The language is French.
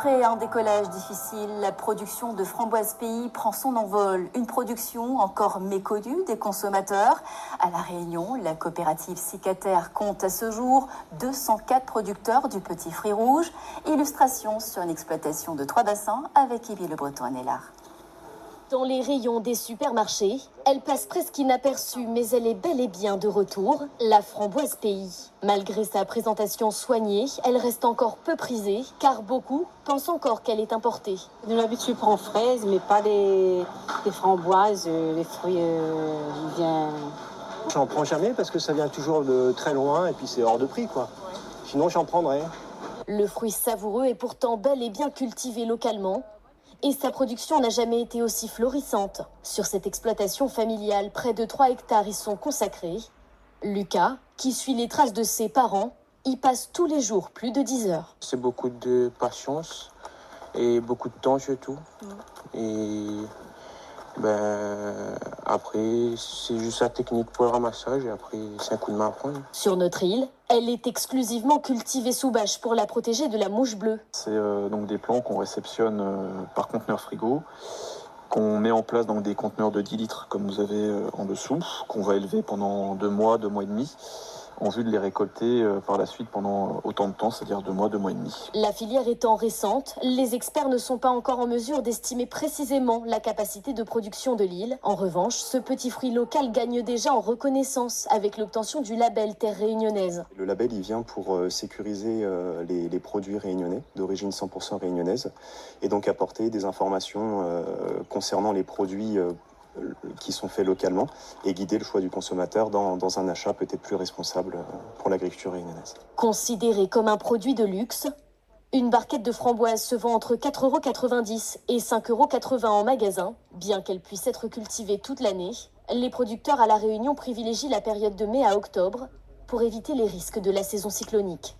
Après un décollage difficile, la production de Framboise Pays prend son envol. Une production encore méconnue des consommateurs. À La Réunion, la coopérative Cicataire compte à ce jour 204 producteurs du petit fruit rouge. Illustration sur une exploitation de 3 bassins avec Yves Le Breton à Nélard. Dans les rayons des supermarchés, elle passe presque inaperçue, mais elle est bel et bien de retour, la Framboise Pays. Malgré sa présentation soignée, elle reste encore peu prisée, car beaucoup pensent encore qu'elle est importée. D'habitude, je prends fraises, mais pas les framboises, les fruits bien. J'en prends jamais parce que ça vient toujours de très loin et puis c'est hors de prix, quoi. Sinon, j'en prendrais. Le fruit savoureux est pourtant bel et bien cultivé localement. Et sa production n'a jamais été aussi florissante. Sur cette exploitation familiale, près de 3 hectares y sont consacrés. Lucas, qui suit les traces de ses parents, y passe tous les jours plus de 10 heures. C'est beaucoup de patience et beaucoup de temps surtout. Et après, c'est juste la technique pour le ramassage et après, c'est un coup de main à prendre. Sur notre île, elle est exclusivement cultivée sous bâche pour la protéger de la mouche bleue. C'est donc des plants qu'on réceptionne par conteneur frigo, qu'on met en place dans des conteneurs de 10 litres comme vous avez en dessous, qu'on va élever pendant 2 mois, 2 mois et demi, en vue de les récolter par la suite pendant autant de temps, c'est-à-dire 2 mois, 2 mois et demi. La filière étant récente, les experts ne sont pas encore en mesure d'estimer précisément la capacité de production de l'île. En revanche, ce petit fruit local gagne déjà en reconnaissance avec l'obtention du label Terre réunionnaise. Le label, il vient pour sécuriser les produits réunionnais, d'origine 100% réunionnaise, et donc apporter des informations concernant les produits qui sont faits localement et guider le choix du consommateur dans un achat peut-être plus responsable pour l'agriculture réunionnaise. Considéré comme un produit de luxe, une barquette de framboises se vend entre 4,90 € et 5,80 € en magasin. Bien qu'elle puisse être cultivée toute l'année, les producteurs à La Réunion privilégient la période de mai à octobre pour éviter les risques de la saison cyclonique.